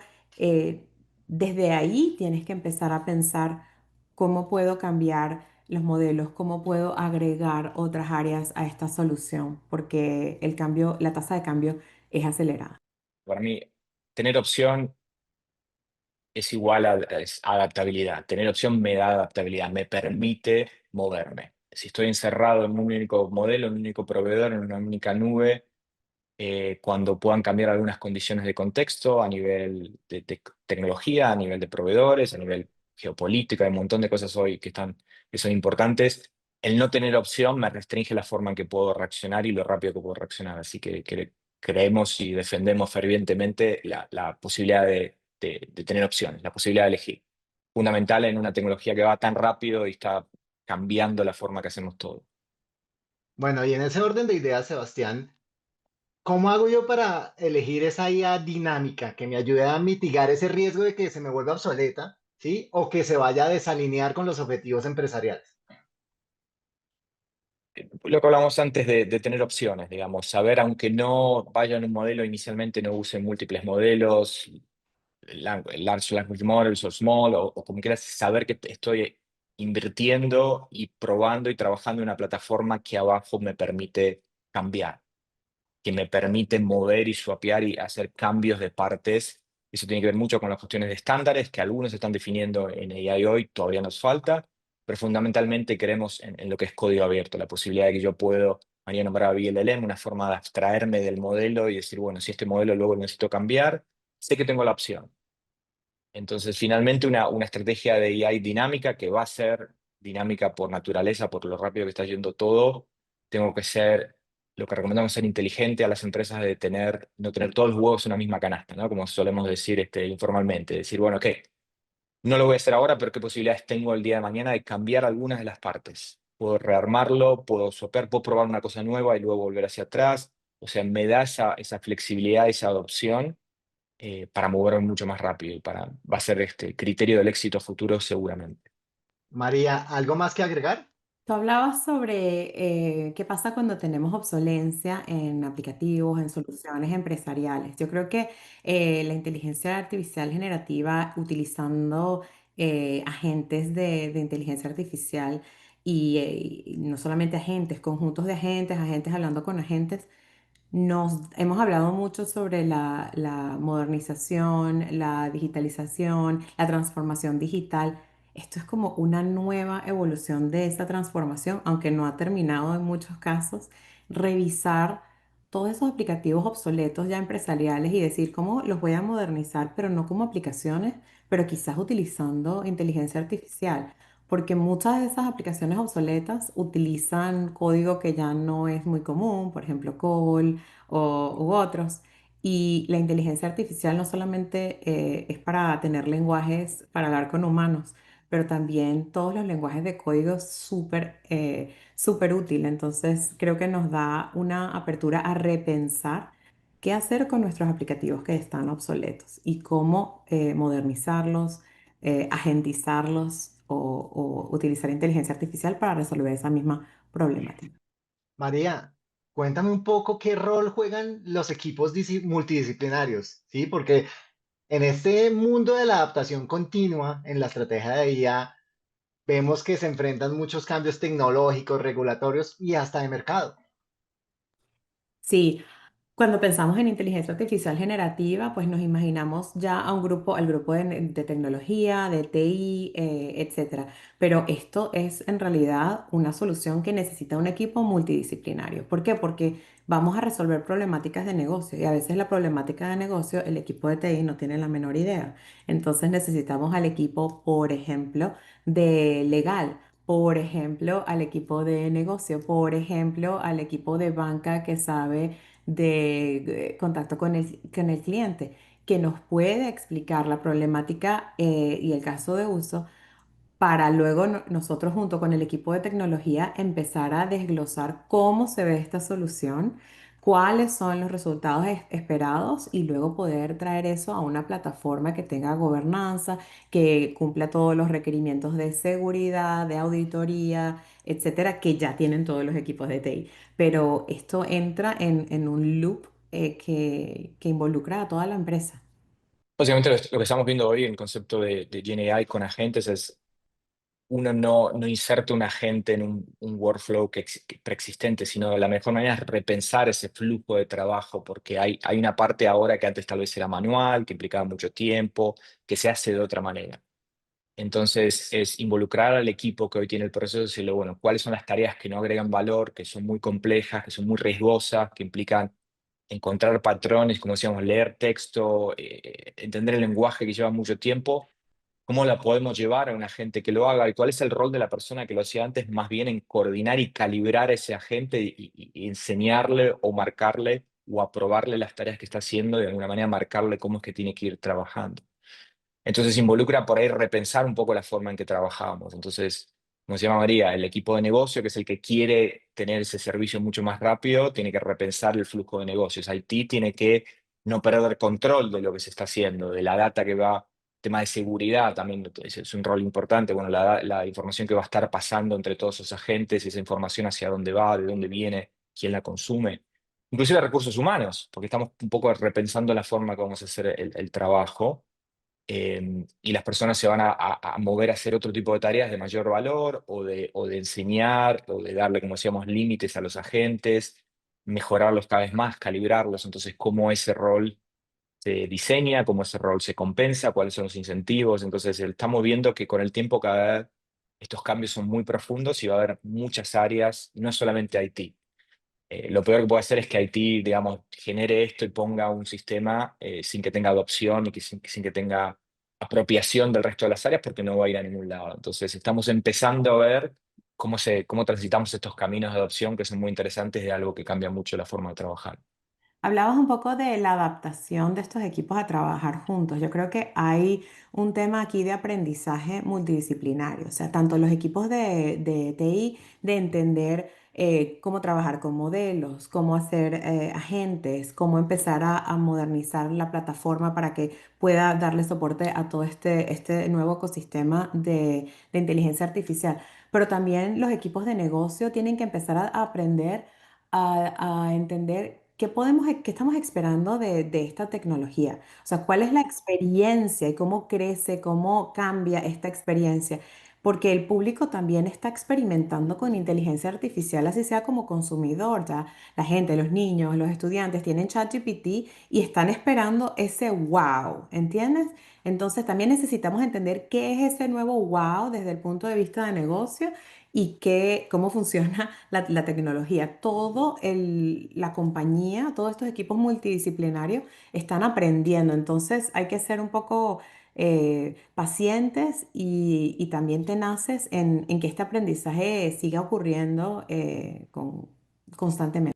Desde ahí tienes que empezar a pensar cómo puedo cambiar los modelos, cómo puedo agregar otras áreas a esta solución, porque el cambio, la tasa de cambio es acelerada. Para mí, tener opción es igual a es adaptabilidad. Tener opción me da adaptabilidad, me permite moverme. Si estoy encerrado en un único modelo, en un único proveedor, en una única nube, cuando puedan cambiar algunas condiciones de contexto a nivel de tecnología, a nivel de proveedores, a nivel geopolítica, hay un montón de cosas hoy que son importantes. El no tener opción me restringe la forma en que puedo reaccionar y lo rápido que puedo reaccionar. Así que, creemos y defendemos fervientemente la posibilidad de tener opciones, la posibilidad de elegir. Fundamental en una tecnología que va tan rápido y está cambiando la forma que hacemos todo. Bueno, y en ese orden de ideas, Sebastián, ¿cómo hago yo para elegir esa IA dinámica que me ayude a mitigar ese riesgo de que se me vuelva obsoleta, ¿sí? O que se vaya a desalinear con los objetivos empresariales. Lo que hablamos antes de tener opciones, digamos, saber, aunque no vaya en un modelo inicialmente, no use múltiples modelos, large language models o small, o como quieras, saber que estoy invirtiendo y probando y trabajando en una plataforma que abajo me permite cambiar, que me permite mover y swapear y hacer cambios de partes. Eso tiene que ver mucho con las cuestiones de estándares, que algunos se están definiendo en AI hoy, todavía nos falta, pero fundamentalmente creemos en lo que es código abierto, la posibilidad de que yo puedo, María nombraba VLLM, una forma de abstraerme del modelo y decir, bueno, si este modelo luego lo necesito cambiar, sé que tengo la opción. Entonces, finalmente, una estrategia de AI dinámica que va a ser dinámica por naturaleza, por lo rápido que está yendo todo. Tengo que ser, lo que recomendamos es ser inteligente a las empresas de no tener todos los huevos en una misma canasta, ¿no? Como solemos decir informalmente. Decir, bueno, ok, no lo voy a hacer ahora, pero ¿qué posibilidades tengo el día de mañana de cambiar algunas de las partes? Puedo rearmarlo, puedo sopear, puedo probar una cosa nueva y luego volver hacia atrás. O sea, me da esa flexibilidad, esa adopción para moverme mucho más rápido y va a ser este criterio del éxito futuro seguramente. María, ¿algo más que agregar? Tú hablabas sobre qué pasa cuando tenemos obsolencia en aplicativos, en soluciones empresariales. Yo creo que la inteligencia artificial generativa, utilizando agentes de inteligencia artificial y no solamente agentes, conjuntos de agentes, agentes hablando con agentes, hemos hablado mucho sobre la modernización, la digitalización, la transformación digital. Esto es como una nueva evolución de esa transformación, aunque no ha terminado en muchos casos. Revisar todos esos aplicativos obsoletos ya empresariales y decir cómo los voy a modernizar, pero no como aplicaciones, pero quizás utilizando inteligencia artificial. Porque muchas de esas aplicaciones obsoletas utilizan código que ya no es muy común, por ejemplo, COBOL u otros. Y la inteligencia artificial no solamente es para tener lenguajes, para hablar con humanos, pero también todos los lenguajes de código súper útil. Entonces, creo que nos da una apertura a repensar qué hacer con nuestros aplicativos que están obsoletos y cómo modernizarlos, agentizarlos o utilizar inteligencia artificial para resolver esa misma problemática. María, Cuéntame un poco qué rol juegan los equipos multidisciplinarios, ¿sí? Porque en este mundo de la adaptación continua en la estrategia de IA, vemos que se enfrentan muchos cambios tecnológicos, regulatorios y hasta de mercado. Sí, cuando pensamos en inteligencia artificial generativa, pues nos imaginamos ya a un grupo, al grupo de tecnología, de TI, etcétera. Pero esto es en realidad una solución que necesita un equipo multidisciplinario. ¿Por qué? Porque vamos a resolver problemáticas de negocio y a veces la problemática de negocio, el equipo de TI no tiene la menor idea. Entonces necesitamos al equipo, por ejemplo, de legal. Por ejemplo, al equipo de negocio, por ejemplo, al equipo de banca que sabe de contacto con el cliente, que nos puede explicar la problemática y el caso de uso para luego nosotros junto con el equipo de tecnología empezar a desglosar cómo se ve esta solución, cuáles son los resultados esperados y luego poder traer eso a una plataforma que tenga gobernanza, que cumpla todos los requerimientos de seguridad, de auditoría, etcétera, que ya tienen todos los equipos de TI. Pero esto entra en un loop que involucra a toda la empresa. Básicamente lo que estamos viendo hoy en el concepto de GenAI con agentes es uno no inserta un agente en un workflow que preexistente, sino la mejor manera es repensar ese flujo de trabajo, porque hay una parte ahora que antes tal vez era manual, que implicaba mucho tiempo, que se hace de otra manera. Entonces, es involucrar al equipo que hoy tiene el proceso y decirle, bueno, cuáles son las tareas que no agregan valor, que son muy complejas, que son muy riesgosas, que implican encontrar patrones, como decíamos, leer texto, entender el lenguaje que lleva mucho tiempo. ¿Cómo la podemos llevar a un agente que lo haga? ¿Y cuál es el rol de la persona que lo hacía antes? Más bien en coordinar y calibrar a ese agente y enseñarle o marcarle o aprobarle las tareas que está haciendo, de alguna manera marcarle cómo es que tiene que ir trabajando. Entonces involucra por ahí repensar un poco la forma en que trabajábamos. Entonces, como se llama María, el equipo de negocio, que es el que quiere tener ese servicio mucho más rápido, tiene que repensar el flujo de negocios. IT tiene que no perder control de lo que se está haciendo, de la data que va, tema de seguridad también es un rol importante. Bueno, la información que va a estar pasando entre todos esos agentes, esa información hacia dónde va, de dónde viene, quién la consume. Inclusive recursos humanos, porque estamos un poco repensando la forma que vamos a hacer el trabajo y las personas se van a mover a hacer otro tipo de tareas de mayor valor o de enseñar o de darle, como decíamos, límites a los agentes, mejorarlos cada vez más, calibrarlos. Entonces, cómo ese rol se diseña, cómo ese rol se compensa, cuáles son los incentivos. Entonces, estamos viendo que con el tiempo cada vez estos cambios son muy profundos y va a haber muchas áreas, no solamente IT. Lo peor que puede hacer es que Haití, digamos, genere esto y ponga un sistema sin que tenga adopción y sin que tenga apropiación del resto de las áreas porque no va a ir a ningún lado. Entonces, estamos empezando a ver cómo transitamos estos caminos de adopción que son muy interesantes de algo que cambia mucho la forma de trabajar. Hablabas un poco de la adaptación de estos equipos a trabajar juntos. Yo creo que hay un tema aquí de aprendizaje multidisciplinario, o sea, tanto los equipos de TI, de entender cómo trabajar con modelos, cómo hacer agentes, cómo empezar a modernizar la plataforma para que pueda darle soporte a todo este nuevo ecosistema de inteligencia artificial. Pero también los equipos de negocio tienen que empezar a aprender a entender qué estamos esperando de esta tecnología. O sea, cuál es la experiencia y cómo crece, cómo cambia esta experiencia. Porque el público también está experimentando con inteligencia artificial, así sea como consumidor. Ya la gente, los niños, los estudiantes tienen ChatGPT y están esperando ese wow, ¿entiendes? Entonces también necesitamos entender qué es ese nuevo wow desde el punto de vista de negocio y cómo funciona la tecnología. La compañía, todos estos equipos multidisciplinarios están aprendiendo, entonces hay que ser un poco pacientes y también tenaces en que este aprendizaje siga ocurriendo constantemente.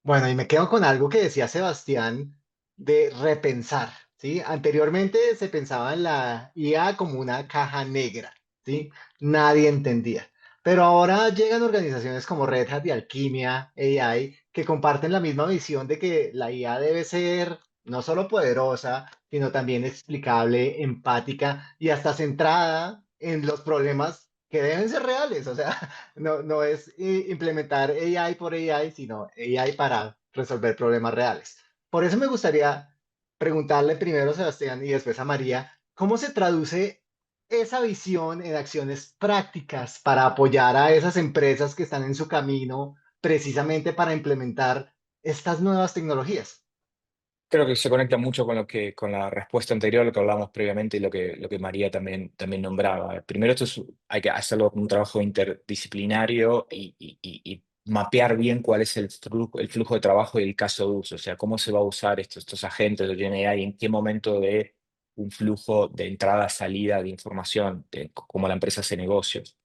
Bueno, y me quedo con algo que decía Sebastián de repensar, ¿sí? Anteriormente se pensaba en la IA como una caja negra, ¿sí? Nadie entendía. Pero ahora llegan organizaciones como Red Hat y Alchemia AI que comparten la misma visión de que la IA debe ser no solo poderosa, sino también explicable, empática y hasta centrada en los problemas que deben ser reales, o sea, no es implementar AI por AI, sino AI para resolver problemas reales. Por eso me gustaría preguntarle primero a Sebastián y después a María, ¿cómo se traduce esa visión en acciones prácticas para apoyar a esas empresas que están en su camino precisamente para implementar estas nuevas tecnologías? Creo que se conecta mucho con con la respuesta anterior, lo que hablábamos previamente y lo que María también nombraba. Primero, hay que hacerlo con un trabajo interdisciplinario y mapear bien cuál es el flujo de trabajo y el caso de uso, o sea, cómo se va a usar estos agentes de GenAI y en qué momento de un flujo de entrada-salida de información, de cómo la empresa hace negocios.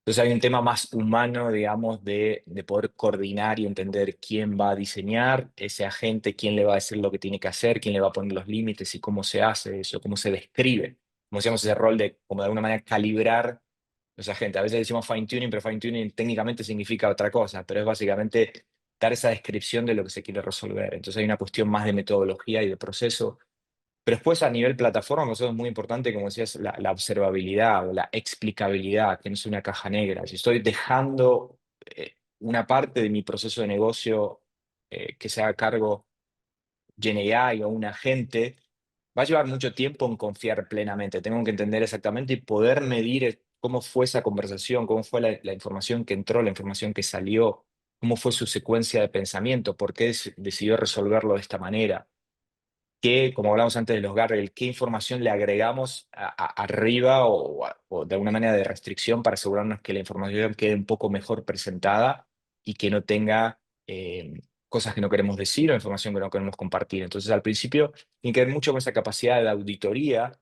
Entonces hay un tema más humano, digamos, de poder coordinar y entender quién va a diseñar ese agente, quién le va a decir lo que tiene que hacer, quién le va a poner los límites y cómo se hace eso, cómo se describe. Como decíamos, ese rol de, como de alguna manera, calibrar los agentes. A veces decimos fine tuning, pero fine tuning técnicamente significa otra cosa, pero es básicamente dar esa descripción de lo que se quiere resolver. Entonces hay una cuestión más de metodología y de proceso, pero después a nivel plataforma, para nosotros es muy importante, como decías, la observabilidad o la explicabilidad, que no es una caja negra. Si estoy dejando una parte de mi proceso de negocio que se haga cargo GenAI o un agente, va a llevar mucho tiempo en confiar plenamente. Tengo que entender exactamente y poder medir cómo fue esa conversación, cómo fue la información que entró, la información que salió, cómo fue su secuencia de pensamiento, por qué decidió resolverlo de esta manera, qué, como hablamos antes de los guardrails, qué información le agregamos arriba o de alguna manera de restricción para asegurarnos que la información quede un poco mejor presentada y que no tenga cosas que no queremos decir o información que no queremos compartir. Entonces, al principio, tiene que ver mucho con esa capacidad de auditoría,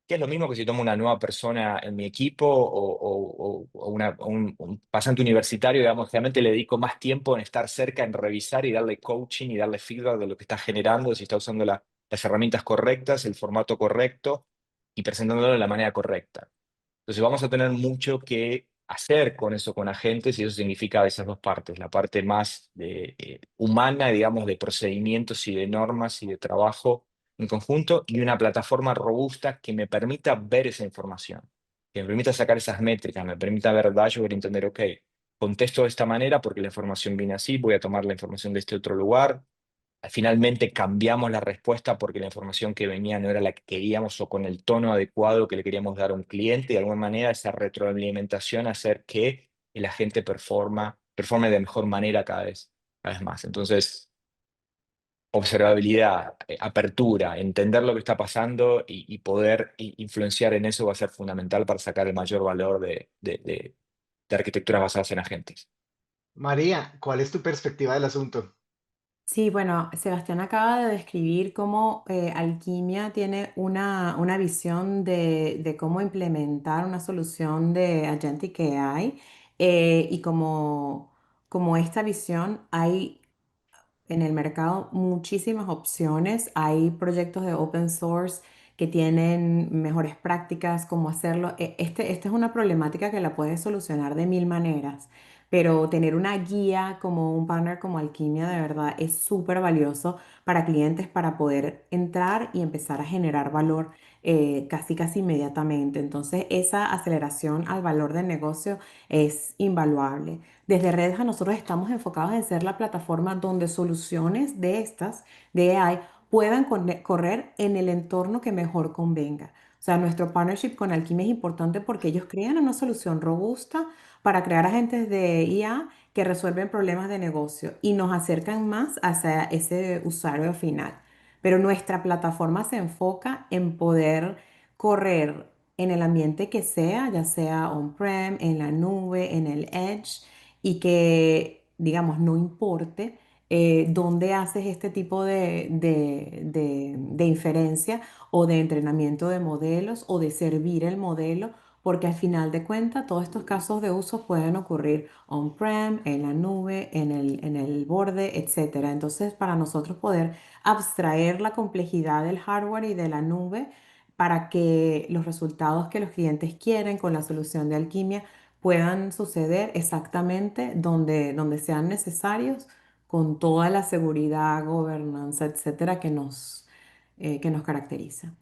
que es lo mismo que si tomo una nueva persona en mi equipo o un pasante universitario, digamos, realmente le dedico más tiempo en estar cerca, en revisar y darle coaching y darle feedback de lo que está generando, si está usando las herramientas correctas, el formato correcto y presentándolo de la manera correcta. Entonces vamos a tener mucho que hacer con eso, con agentes, y eso significa esas dos partes, la parte más humana, digamos, de procedimientos y de normas y de trabajo en conjunto, y una plataforma robusta que me permita ver esa información, que me permita sacar esas métricas, me permita ver dashboard y entender, ok, contesto de esta manera porque la información viene así, voy a tomar la información de este otro lugar, finalmente cambiamos la respuesta porque la información que venía no era la que queríamos o con el tono adecuado que le queríamos dar a un cliente. Y de alguna manera esa retroalimentación hacer que el agente performe de mejor manera cada vez más. Entonces, observabilidad, apertura, entender lo que está pasando y poder influenciar en eso va a ser fundamental para sacar el mayor valor de arquitecturas basadas en agentes. María, ¿cuál es tu perspectiva del asunto? Sí, bueno, Sebastián acaba de describir cómo Alquimia tiene una visión de cómo implementar una solución de Agentic AI y como esta visión hay en el mercado muchísimas opciones. Hay proyectos de open source que tienen mejores prácticas, cómo hacerlo. Esta es una problemática que la puedes solucionar de mil maneras, pero tener una guía como un partner como Alquimia de verdad es súper valioso para clientes para poder entrar y empezar a generar valor casi inmediatamente. Entonces, esa aceleración al valor del negocio es invaluable. Desde Red Hat nosotros estamos enfocados en ser la plataforma donde soluciones de estas, de AI, puedan correr en el entorno que mejor convenga. O sea, nuestro partnership con Alquimia es importante porque ellos crean una solución robusta para crear agentes de IA que resuelven problemas de negocio y nos acercan más hacia ese usuario final. Pero nuestra plataforma se enfoca en poder correr en el ambiente que sea, ya sea on-prem, en la nube, en el edge, y que, digamos, no importe dónde haces este tipo de inferencia o de entrenamiento de modelos o de servir el modelo, porque al final de cuentas todos estos casos de uso pueden ocurrir on-prem, en la nube, en el borde, etcétera. Entonces, para nosotros poder abstraer la complejidad del hardware y de la nube para que los resultados que los clientes quieren con la solución de Alquimia puedan suceder exactamente donde sean necesarios, con toda la seguridad, gobernanza, etcétera, que nos caracteriza.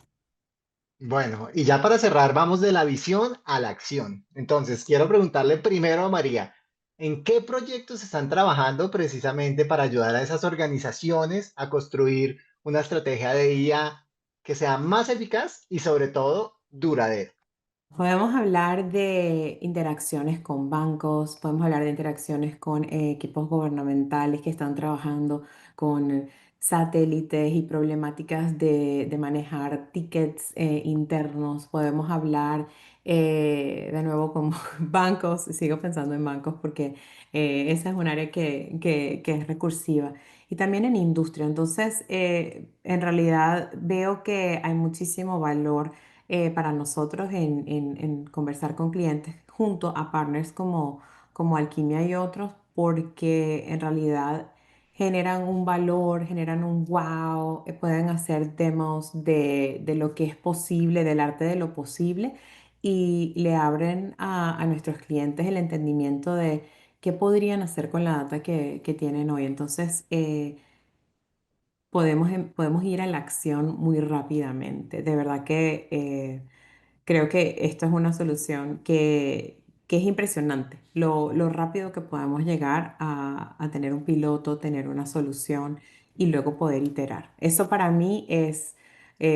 Bueno, y ya para cerrar, vamos de la visión a la acción. Entonces, quiero preguntarle primero a María, ¿en qué proyectos están trabajando precisamente para ayudar a esas organizaciones a construir una estrategia de IA que sea más eficaz y sobre todo duradera? Podemos hablar de interacciones con bancos, podemos hablar de interacciones con equipos gubernamentales que están trabajando con satélites y problemáticas de manejar tickets internos. Podemos hablar de nuevo con bancos, sigo pensando en bancos porque esa es un área que es recursiva. Y también en industria. Entonces, en realidad veo que hay muchísimo valor para nosotros en conversar con clientes junto a partners como Alquimia y otros, porque en realidad generan un valor, generan un wow, pueden hacer demos de lo que es posible, del arte de lo posible, y le abren a nuestros clientes el entendimiento de qué podrían hacer con la data que tienen hoy. Entonces, podemos ir a la acción muy rápidamente. De verdad que creo que esto es una solución que es impresionante, lo rápido que podemos llegar a tener un piloto, tener una solución y luego poder iterar. Eso para mí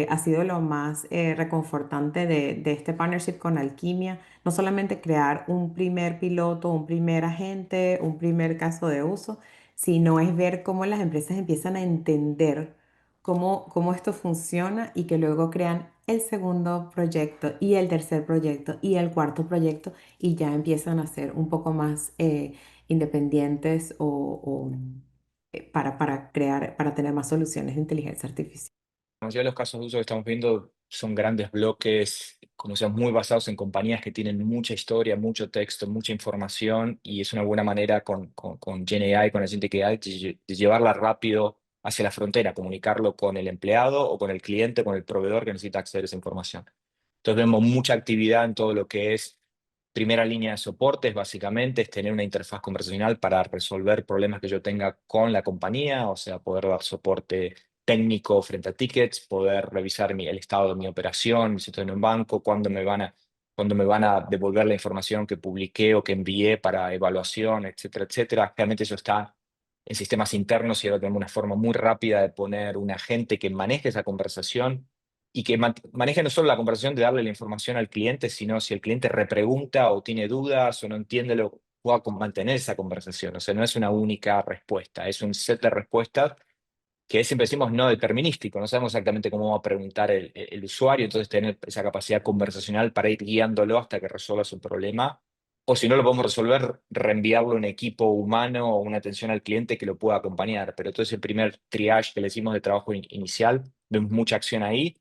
ha sido lo más reconfortante de este partnership con Alquimia. No solamente crear un primer piloto, un primer agente, un primer caso de uso, sino es ver cómo las empresas empiezan a entender cómo esto funciona y que luego crean el segundo proyecto y el tercer proyecto y el cuarto proyecto y ya empiezan a ser un poco más independientes para crear, para tener más soluciones de inteligencia artificial. La mayoría de los casos de uso que estamos viendo son grandes bloques, como decíamos, muy basados en compañías que tienen mucha historia, mucho texto, mucha información, y es una buena manera con GenAI, con Agentic AI, de llevarla rápido hacia la frontera, comunicarlo con el empleado o con el cliente, con el proveedor que necesita acceder a esa información. Entonces vemos mucha actividad en todo lo que es primera línea de soportes, básicamente, es tener una interfaz conversacional para resolver problemas que yo tenga con la compañía, o sea, poder dar soporte técnico frente a tickets, poder revisar el estado de mi operación, si estoy en un banco, cuándo me van a devolver la información que publiqué o que envié para evaluación, etcétera, etcétera. Realmente eso está en sistemas internos y ahora tenemos una forma muy rápida de poner un agente que maneje esa conversación y que maneje no solo la conversación de darle la información al cliente, sino si el cliente repregunta o tiene dudas o no entiende, lo pueda mantener esa conversación. O sea, no es una única respuesta, es un set de respuestas que siempre decimos no determinístico, no sabemos exactamente cómo va a preguntar el usuario, entonces tener esa capacidad conversacional para ir guiándolo hasta que resuelva su problema, o si no lo podemos resolver, reenviarlo a un equipo humano o una atención al cliente que lo pueda acompañar. Pero todo ese primer triage que le hicimos de trabajo inicial, vemos mucha acción ahí.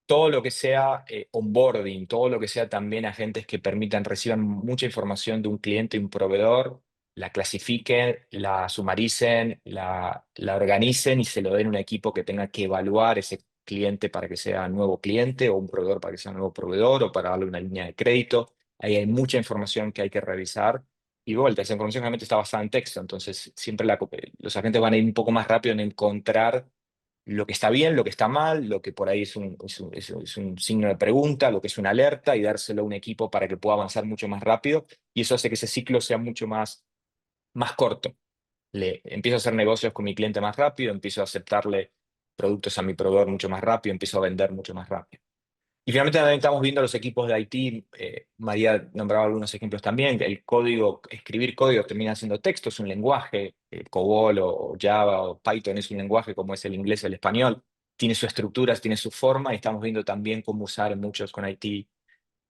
Todo lo que sea onboarding, todo lo que sea también agentes que permitan, reciban mucha información de un cliente y un proveedor, la clasifiquen, la sumaricen, la organicen y se lo den a un equipo que tenga que evaluar ese cliente para que sea nuevo cliente o un proveedor para que sea nuevo proveedor o para darle una línea de crédito. Ahí hay mucha información que hay que revisar. Y de vuelta, esa información realmente está basada en texto, entonces siempre los agentes van a ir un poco más rápido en encontrar lo que está bien, lo que está mal, lo que por ahí es un signo de pregunta, lo que es una alerta y dárselo a un equipo para que pueda avanzar mucho más rápido y eso hace que ese ciclo sea mucho más corto. Empiezo a hacer negocios con mi cliente más rápido, empiezo a aceptarle productos a mi proveedor mucho más rápido, empiezo a vender mucho más rápido. Y finalmente también estamos viendo los equipos de IT, María nombraba algunos ejemplos también, el código, escribir código termina siendo texto, es un lenguaje, COBOL o Java o Python es un lenguaje como es el inglés o el español, tiene sus estructuras, tiene su forma y estamos viendo también cómo usar muchos con IT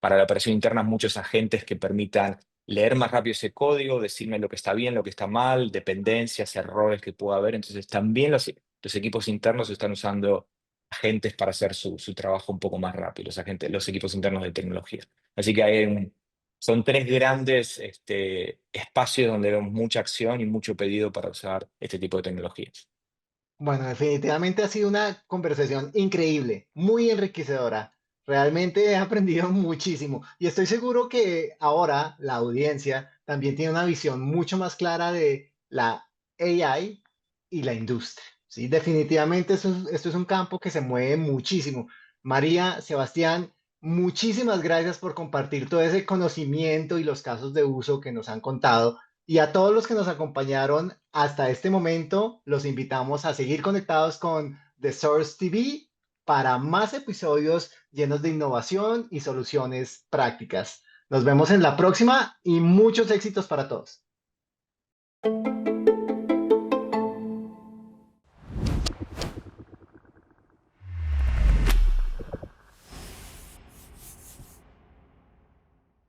para la operación interna muchos agentes que permitan leer más rápido ese código, decirme lo que está bien, lo que está mal, dependencias, errores que pueda haber. Entonces también los equipos internos están usando agentes para hacer su trabajo un poco más rápido, los equipos internos de tecnología. Así que son tres grandes espacios donde vemos mucha acción y mucho pedido para usar este tipo de tecnologías. Bueno, definitivamente ha sido una conversación increíble, muy enriquecedora. Realmente he aprendido muchísimo y estoy seguro que ahora la audiencia también tiene una visión mucho más clara de la AI y la industria. Sí, definitivamente esto es un campo que se mueve muchísimo. María, Sebastián, muchísimas gracias por compartir todo ese conocimiento y los casos de uso que nos han contado. Y a todos los que nos acompañaron hasta este momento, los invitamos a seguir conectados con The Source TV para más episodios llenos de innovación y soluciones prácticas. Nos vemos en la próxima y muchos éxitos para todos.